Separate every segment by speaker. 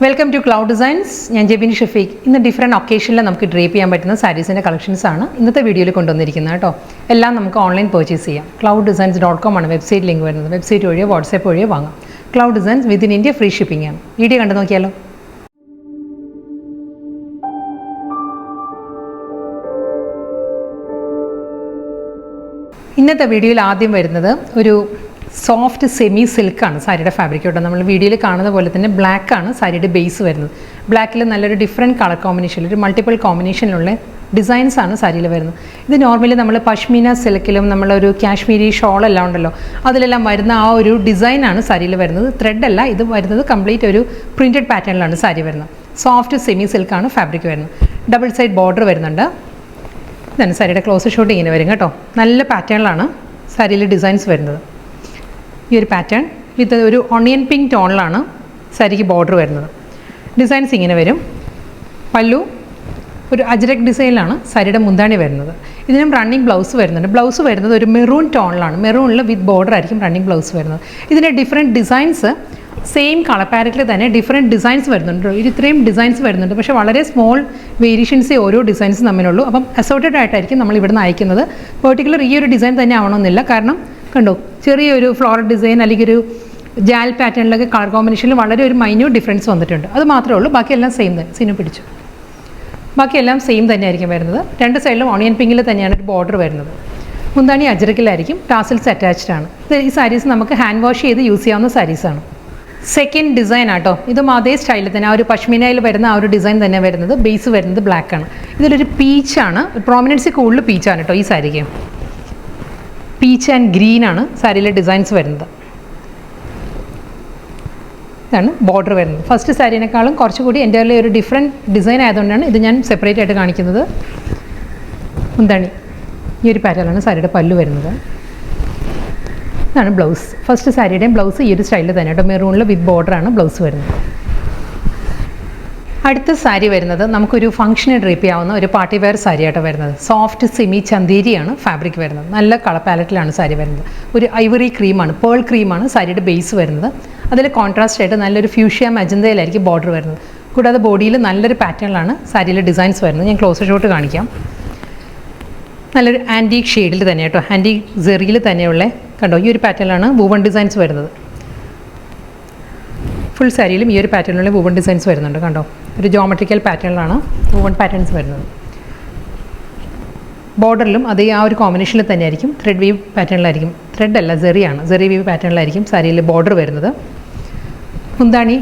Speaker 1: Welcome to cloud designs. ഞാൻ ജെബിൻ ഷഫീഖ്. ഇന്ന് different ഒക്കേഷനിൽ നമുക്ക് ഡ്രേപ്പ് ചെയ്യാൻ പറ്റുന്ന സാരീസിൻ്റെ കളക്ഷൻസ് ആണ് ഇന്നത്തെ വീഡിയോയിൽ കൊണ്ടുവന്നിരിക്കുന്നത് കേട്ടോ. എല്ലാം നമുക്ക് ഓൺലൈൻ പർച്ചേസ് ചെയ്യാം. clouddesigns.com ആണ് വെബ്സൈറ്റ് ലിങ്ക് വരുന്നത്. വെബ്സൈറ്റ് വഴിയോ വാട്സാപ്പ് വഴിയോ വാങ്ങാം. Cloud designs within India free shipping ആണ്. വീഡിയോ കണ്ടു നോക്കിയാലോ. ഇന്നത്തെ വീഡിയോയിൽ ആദ്യം വരുന്നത് ഒരു സോഫ്റ്റ് സെമി സിൽക്കാണ് സാരിയുടെ ഫാബ്രിക് കേട്ടോ. നമ്മൾ വീഡിയോയിൽ കാണുന്ന പോലെ തന്നെ ബ്ലാക്കാണ് സാരിയുടെ ബേസ് വരുന്നത്. ബ്ലാക്കിൽ നല്ലൊരു ഡിഫറെൻറ്റ് കളർ കോമ്പിനേഷനിൽ ഒരു മൾട്ടിപ്പിൾ കോമ്പിനേഷനിലുള്ള ഡിസൈൻസാണ് സാരിയിൽ വരുന്നത്. ഇത് നോർമലി നമ്മൾ പഷ്മീന സിൽക്കിലും നമ്മളൊരു കാശ്മീരി ഷോളെല്ലാം ഉണ്ടല്ലോ അതിലെല്ലാം വരുന്ന ആ ഒരു ഡിസൈനാണ് സാരിയിൽ വരുന്നത്. ത്രെഡല്ല, ഇത് വരുന്നത് കംപ്ലീറ്റ് ഒരു പ്രിൻറ്റഡ് പാറ്റേണിലാണ് സാരി വരുന്നത്. സോഫ്റ്റ് സെമി സിൽക്കാണ് ഫാബ്രിക് വരുന്നത്. ഡബിൾ സൈഡ് ബോർഡർ വരുന്നുണ്ട്. ഇതാണ് സാരിയുടെ ക്ലോസ് ഷോട്ട് ഇങ്ങനെ വരും കേട്ടോ. നല്ല പാറ്റേണിലാണ് സാരിയിൽ ഡിസൈൻസ് വരുന്നത്. ഈ ഒരു പാറ്റേൺ വിത്ത് ഒരു ഓണിയൻ പിങ്ക് ടോണിലാണ് സാരിക്ക് ബോർഡർ വരുന്നത്. ഡിസൈൻസ് ഇങ്ങനെ വരും. പല്ലു ഒരു അജ്രക് ഡിസൈനിലാണ് സാരിയുടെ മുന്താണി വരുന്നത്. ഇതിനും റണ്ണിങ് ബ്ലൗസ് വരുന്നുണ്ട്. ബ്ലൗസ് വരുന്നത് ഒരു മെറൂൺ ടോണിലാണ്. മെറൂണിൽ വിത്ത് ബോർഡർ ആയിരിക്കും റണ്ണിങ് ബ്ലൗസ് വരുന്നത്. ഇതിൻ്റെ ഡിഫറെൻറ്റ് ഡിസൈൻസ് സെയിം കളർ പാരറ്റിൽ തന്നെ ഡിഫറെൻറ്റ് ഡിസൈൻസ് വരുന്നുണ്ട്. ഇത്രയും ഡിസൈൻസ് വരുന്നുണ്ട്, പക്ഷേ വളരെ സ്മോൾ വേരിയേഷൻസേ ഓരോ ഡിസൈൻസ് തമ്മിലുള്ളൂ. അപ്പം അസോർട്ടഡ് ആയിട്ടായിരിക്കും നമ്മൾ ഇവിടുന്ന് അയക്കുന്നത്. പെർട്ടിക്കുലർ ഈ ഒരു ഡിസൈൻ തന്നെ ആവണമെന്നില്ല. കാരണം കണ്ടോ, ചെറിയൊരു ഫ്ലോറൽ ഡിസൈൻ അല്ലെങ്കിൽ ഒരു ജാൽ പാറ്റേണിലൊക്കെ കളർ കോമ്പിനേഷനിൽ വളരെ ഒരു മൈന്യൂട്ട് ഡിഫറൻസ് വന്നിട്ടുണ്ട്. അത് മാത്രമേ ഉള്ളൂ. ബാക്കിയെല്ലാം സെയിം തന്നെ. സീനു പിടിച്ചു. ബാക്കിയെല്ലാം സെയിം തന്നെയായിരിക്കും വരുന്നത്. രണ്ട് സൈഡിലും ഓണിയൻ പിങ്കിൽ തന്നെയാണ് ഒരു ബോർഡർ വരുന്നത്. മുന്താണി അജ്രക്കിലായിരിക്കും. ടാസിൽസ് അറ്റാച്ച്ഡ് ആണ്. ഈ സാരീസ് നമുക്ക് ഹാൻഡ് വാഷ് ചെയ്ത് യൂസ് ചെയ്യാവുന്ന സാരീസാണ്. സെക്കൻഡ് ഡിസൈൻ ആട്ടോ. ഇതും അതേ സ്റ്റൈലിൽ തന്നെ ആ ഒരു പഷ്മീനയിൽ വരുന്ന ആ ഒരു ഡിസൈൻ തന്നെ വരുന്നത്. ബേസ് വരുന്നത് ബ്ലാക്കാണ്. ഇതിലൊരു പീച്ചാണ്, പ്രോമിനൻസി കൂടുതൽ പീച്ചാണ് കേട്ടോ ഈ സാരിക്ക്. പീച്ച് ആൻഡ് ഗ്രീൻ ആണ് സാരിയിലെ ഡിസൈൻസ് വരുന്നത്. ഇതാണ് ബോർഡർ വരുന്നത്. ഫസ്റ്റ് സാരീനേക്കാളും കുറച്ചുകൂടി എൻ്റെ ഒരു ഡിഫറെൻറ്റ് ഡിസൈൻ ആയതുകൊണ്ടാണ് ഇത് ഞാൻ സെപ്പറേറ്റ് ആയിട്ട് കാണിക്കുന്നത്. മുന്താണി ഈ ഒരു പാറ്റേണിലാണ് സാരിയുടെ പല്ലു വരുന്നത്. ഇതാണ് ബ്ലൗസ്. ഫസ്റ്റ് സാരിയുടെയും ബ്ലൗസ് ഈ ഒരു സ്റ്റൈലിൽ തന്നെ കേട്ടോ. മെറൂണിൽ വിത്ത് ബോർഡറാണ് ബ്ലൗസ് വരുന്നത്. അടുത്ത സാരി വരുന്നത് നമുക്കൊരു ഫംഗ്ഷന് ഡ്രേപ്പ് ചെയ്യാവുന്ന ഒരു പാർട്ടി വെയർ സാരിയായിട്ട് വരുന്നത്. സോഫ്റ്റ് സെമി ചന്തേരിയാണ് ഫാബ്രിക് വരുന്നത്. നല്ല കളർ പാലറ്റിലാണ് സാരി വരുന്നത്. ഒരു ഐവറി ക്രീമാണ്, പേൾ ക്രീമാണ് സാരിയുടെ ബേസ് വരുന്നത്. അതിൽ കോൺട്രാസ്റ്റ് ആയിട്ട് നല്ലൊരു ഫ്യൂഷ്യ മജന്തയിലായിരിക്കും ബോർഡർ വരുന്നത്. കൂടാതെ ബോഡിയിൽ നല്ലൊരു പാറ്റേണിലാണ് സാരിയിലെ ഡിസൈൻസ് വരുന്നത്. ഞാൻ ക്ലോസ് ഷോട്ട് കാണിക്കാം. നല്ലൊരു ആൻറ്റീക് ഷെയ്ഡിൽ തന്നെ കേട്ടോ, ആൻറ്റീക് സെറിയിൽ തന്നെയുള്ള കണ്ടോ ഈ ഒരു പാറ്റേണിലാണ് വൂവൺ ഡിസൈൻസ് വരുന്നത്. ഫുൾ സാരിയിലും ഈ ഒരു പാറ്റേണിലുള്ള വൂവൺ ഡിസൈൻസ് വരുന്നുണ്ട്. കണ്ടോ, ഒരു ജോമെട്രിക്കൽ പാറ്റേണിലാണ് വൂവൺ പാറ്റേൺസ് വരുന്നത്. ബോർഡറിലും അതേ ആ ഒരു കോമ്പിനേഷനിൽ തന്നെയായിരിക്കും. Thread we've പാറ്റേണിലായിരിക്കും. ത്രെഡ് അല്ല, സെറിയാണ്. സെറി വീവ് പാറ്റേണിലായിരിക്കും സാരിയിൽ ബോർഡർ വരുന്നത്. മുന്താണി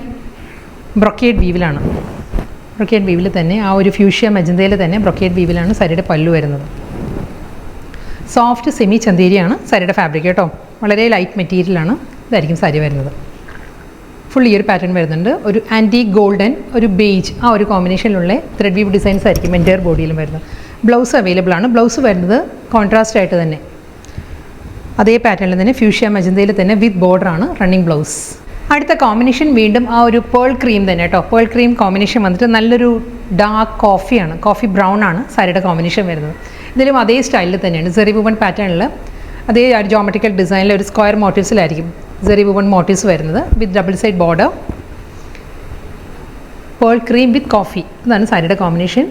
Speaker 1: ബ്രൊക്കേഡ് വീവിലാണ്. ബ്രൊക്കേഡ് വീവിൽ തന്നെ ആ ഒരു ഫ്യൂഷ്യ മജന്തയിൽ തന്നെ ബ്രൊക്കേഡ് വീവിലാണ് സാരിയുടെ പല്ലു വരുന്നത്. സോഫ്റ്റ് സെമി ചന്തേരിയാണ് സാരിയുടെ ഫാബ്രിക് കേട്ടോ. വളരെ ലൈറ്റ് മെറ്റീരിയലാണ്. ഇതായിരിക്കും സാരി വരുന്നത്. ഫുൾ ഈ ഒരു പാറ്റേൺ വരുന്നുണ്ട്. ഒരു ആൻറ്റീക് ഗോൾഡൻ, ഒരു ബേജ് ആ ഒരു കോമ്പിനേഷനിലുള്ള ത്രെഡ് വീവ് ഡിസൈൻസ് ആയിരിക്കും എൻ്റയർ ബോഡിയിലും വരുന്നത്. ബ്ലൗസ് അവൈലബിൾ ആണ്. ബ്ലൗസ് വരുന്നത് കോൺട്രാസ്റ്റ് ആയിട്ട് തന്നെ അതേ പാറ്റേണിൽ തന്നെ ഫ്യൂഷ്യ മജന്തയിൽ തന്നെ വിത്ത് ബോർഡറാണ് റണ്ണിങ് ബ്ലൗസ്. അടുത്ത കോമ്പിനേഷൻ വീണ്ടും ആ ഒരു പേൾ ക്രീം തന്നെ കേട്ടോ. പേൾ ക്രീം കോമ്പിനേഷൻ വന്നിട്ട് നല്ലൊരു ഡാർക്ക് കോഫിയാണ്, കോഫി ബ്രൗൺ ആണ് സാരിയുടെ കോമ്പിനേഷൻ വരുന്നത്. ഇതിലും അതേ സ്റ്റൈലിൽ തന്നെയാണ് സെറി വുവൺ പാറ്റേണിൽ അതേ ജോമെട്രിക്കൽ ഡിസൈനിൽ ഒരു സ്ക്വയർ മോട്ടീവ്സിലായിരിക്കും സെറി വുവൺ മോട്ടീവ്സ് വരുന്നത് with double side border. Pearl cream with coffee ഇതാണ് സാരിയുടെ കോമ്പിനേഷൻ.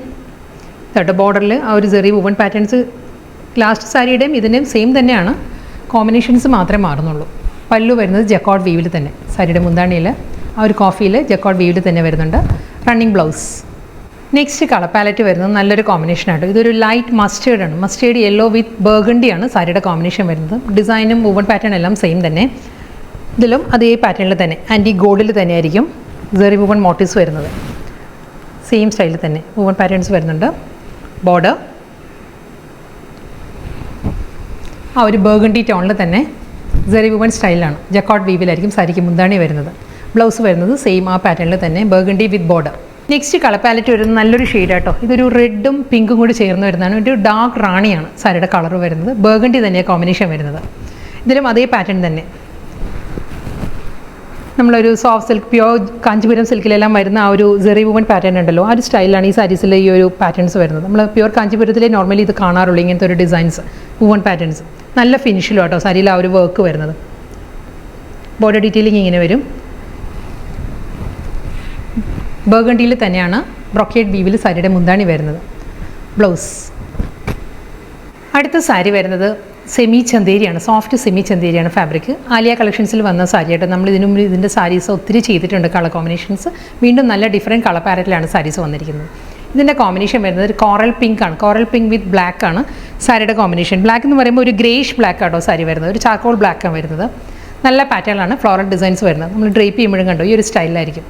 Speaker 1: കേട്ടോ, ബോർഡറിൽ ആ ഒരു സെറി വുവൺ പാറ്റേൺസ് ലാസ്റ്റ് സാരിയുടെയും ഇതിൻ്റെയും സെയിം തന്നെയാണ്. കോമ്പിനേഷൻസ് മാത്രമേ മാറുന്നുള്ളൂ. പല്ലു വരുന്നത് ജക്കോർഡ് വീവിൽ തന്നെ. സാരിയുടെ മുന്താണിയിൽ ആ ഒരു കോഫിയിൽ ജക്കോർഡ് വീവിൽ തന്നെ വരുന്നുണ്ട്. Running blouse. Next colour palette വരുന്നത് നല്ലൊരു കോമ്പിനേഷനായിട്ട്. ഇതൊരു ലൈറ്റ് മസ്റ്റേർഡ് ആണ്. മസ്റ്റേർഡ് യെല്ലോ വിത്ത് ബർഗണ്ടിയാണ് സാരിയുടെ കോമ്പിനേഷൻ വരുന്നത്. ഡിസൈനും വൂവൺ പാറ്റേൺ എല്ലാം സെയിം തന്നെ. ഇതിലും അതേ പാറ്റേണിൽ തന്നെ ആൻറ്റീക് ഗോൾഡിൽ തന്നെയായിരിക്കും സെറി വൂവൺ മോട്ടീവ്സ് വരുന്നത്. സെയിം സ്റ്റൈലിൽ തന്നെ വൂവൺ പാറ്റേൺസ് വരുന്നുണ്ട്. ബോർഡർ ആ ഒരു ബർഗണ്ടി ടോണിൽ തന്നെ സെറി വൂവൺ സ്റ്റൈലാണ്. ജക്കോർഡ് വീവിലായിരിക്കും സാരിക്ക് മുന്താണി വരുന്നത്. ബ്ലൗസ് വരുന്നത് സെയിം ആ പാറ്റേണിൽ തന്നെ burgundy with border. Next colour palette വരുന്നത് നല്ലൊരു ഷെയ്ഡ് കേട്ടോ. ഇതൊരു റെഡും പിങ്കും കൂടി ചേർന്ന് വരുന്നതാണ്. ഒരു ഡാർക്ക് റാണിയാണ് സാരിയുടെ കളർ വരുന്നത്. ബർഗണ്ടി തന്നെയാണ് കോമ്പിനേഷൻ വരുന്നത്. ഇതിലും അതേ പാറ്റേൺ തന്നെ നമ്മളൊരു സോഫ്റ്റ് സിൽക്ക്, പ്യോർ കാഞ്ചീപുരം സിൽക്കിലെല്ലാം വരുന്ന ആ ഒരു സെറി വുവൺ പാറ്റേൺ ഉണ്ടല്ലോ, ആ ഒരു സ്റ്റൈലാണ് ഈ സാരീസിലെ ഈ ഒരു പാറ്റേൺസ് വരുന്നത്. നമ്മൾ പ്യോർ കാഞ്ചീപുരത്തിലെ നോർമലി ഇത് കാണാറുള്ളൂ ഇങ്ങനത്തെ ഒരു ഡിസൈൻസ്, വുവൺ പാറ്റേൺസ്. നല്ല ഫിനിഷിലും കേട്ടോ സാരിയിൽ ആ ഒരു വർക്ക് വരുന്നത്. ബോർഡർ ഡീറ്റെയിലിംഗ് ഇങ്ങനെ വരും. ബർഗണ്ടിയിൽ തന്നെയാണ് ബ്രൊക്കേഡ് വീവിൽ സാരിയുടെ മുന്താണി വരുന്നത്. ബ്ലൗസ്. അടുത്ത സാരി വരുന്നത് സെമി ചന്തേരിയാണ്, സോഫ്റ്റ് സെമി ചന്തേരിയാണ് ഫാബ്രിക്. ആലിയ കളക്ഷൻസിൽ വന്ന സാരിയായിട്ട് നമ്മൾ ഇതിനു മുമ്പ് ഇതിൻ്റെ സാരീസ് ഒത്തിരി ചെയ്തിട്ടുണ്ട്, കളർ കോമ്പിനേഷൻസ്. വീണ്ടും നല്ല ഡിഫറെൻറ്റ് കളർ പാരറ്റിലാണ് സാരീസ് വന്നിരിക്കുന്നത്. ഇതിൻ്റെ കോമ്പിനേഷൻ വരുന്നത് ഒരു കോറൽ പിങ്ക് ആണ്. കോറൽ പിങ്ക് വിത്ത് ബ്ലാക്ക് ആണ് സാരിയുടെ കോമ്പിനേഷൻ. ബ്ലാക്ക് എന്ന് പറയുമ്പോൾ ഒരു ഗ്രേഷ് ബ്ലാക്ക് ആട്ടോ സാരി വരുന്നത്, ഒരു ചാർക്കോൾ ബ്ലാക്കാണ് വരുന്നത്. നല്ല പാറ്റേണിലാണ് ഫ്ലോറൽ ഡിസൈൻസ് വരുന്നത്. നമ്മൾ ഡ്രേപ്പ് ചെയ്യുമ്പോഴും കണ്ടോ ഈ ഒരു സ്റ്റൈലിലായിരിക്കും.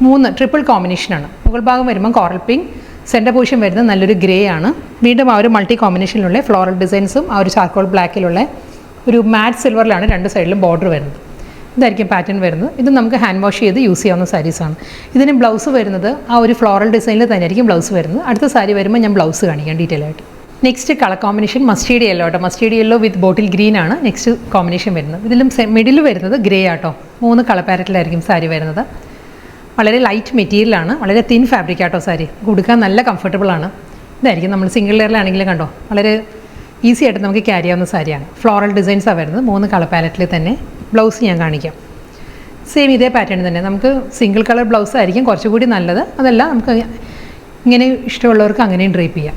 Speaker 1: 3 ട്രിപ്പിൾ കോമ്പിനേഷനാണ്. മുകൾ ഭാഗം വരുമ്പോൾ കോറൽ പിങ്ക്, സെൻറ്റർ പോർഷൻ വരുന്നത് നല്ലൊരു ഗ്രേ ആണ്. വീണ്ടും ആ ഒരു മൾട്ടി കോമ്പിനേഷനിലുള്ള ഫ്ലോറൽ ഡിസൈൻസും ആ ഒരു ചാർക്കോൾ ബ്ലാക്കിലുള്ള ഒരു മാറ്റ് സിൽവറിലാണ് 2 സൈഡിലും ബോർഡർ വരുന്നത്. ഇതായിരിക്കും പാറ്റേൺ വരുന്നത്. ഇത് നമുക്ക് ഹാൻഡ് വാഷ് ചെയ്ത് യൂസ് ചെയ്യാവുന്ന സാരീസാണ്. ഇതിന് ബ്ലൗസ് വരുന്നത് ആ ഒരു ഫ്ലോറൽ ഡിസൈനിൽ തന്നെ ആയിരിക്കും ബ്ലൗസ് വരുന്നത്. അടുത്ത സാരി വരുമ്പോൾ ഞാൻ ബ്ലൗസ് കാണിക്കാം ഡീറ്റെയിൽ ആയിട്ട്. Next colour combination mustard yellow ആട്ടോ. Mustard yellow with bottle green ആണ് നെക്സ്റ്റ് കോമ്പിനേഷൻ വരുന്നത്. ഇതിലും മിഡിൽ വരുന്നത് ഗ്രേ ആട്ടോ. 3 കളർ പാരറ്റിലായിരിക്കും സാരി വരുന്നത്. വളരെ ലൈറ്റ് മെറ്റീരിയലാണ്, വളരെ തിൻ ഫാബ്രിക് ആട്ടോ സാരി. കൊടുക്കാൻ നല്ല കംഫർട്ടബിൾ ആണ്. ഇതായിരിക്കും നമ്മൾ സിംഗിൾ ലെയറിലാണെങ്കിലും കണ്ടോ വളരെ ഈസി ആയിട്ട് നമുക്ക് ക്യാരി ചെയ്യാവുന്ന സാരിയാണ്. ഫ്ലോറൽ ഡിസൈൻസാണ് വരുന്നത് 3 കളർ പാലറ്റിൽ തന്നെ. ബ്ലൗസ് ഞാൻ കാണിക്കാം. സെയിം ഇതേ പാറ്റേൺ തന്നെ. നമുക്ക് സിംഗിൾ കളർ ബ്ലൗസ് ആയിരിക്കും കുറച്ചുകൂടി നല്ലത്. അതല്ല നമുക്ക് ഇങ്ങനെ ഇഷ്ടമുള്ളവർക്ക് അങ്ങനെയും ഡ്രേപ്പ് ചെയ്യാം.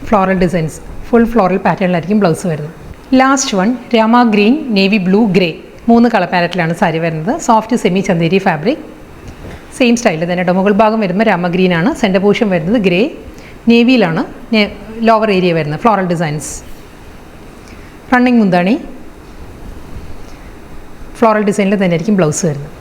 Speaker 1: ഫ്ലോറൽ ഡിസൈൻസ് ഫുൾ ഫ്ലോറൽ പാറ്റേണിലായിരിക്കും ബ്ലൗസ് വരുന്നത്. Last one Rama green navy blue grey 3 colour പാലറ്റിലാണ് സാരി വരുന്നത്. Soft semi Chanderi fabric. Same സ്റ്റൈലിൽ തന്നെ മുകൾ ഭാഗം വരുമ്പോൾ രാമ ഗ്രീൻ ആണ്. സെൻറ്റർ പോർഷൻ വരുന്നത് ഗ്രേ, നേവിയിലാണ് ലോവർ ഏരിയ വരുന്നത്. Floral designs. റണ്ണിങ് മുന്താണി. ഫ്ലോറൽ ഡിസൈനിൽ തന്നെ ആയിരിക്കും ബ്ലൗസ് വരുന്നത്.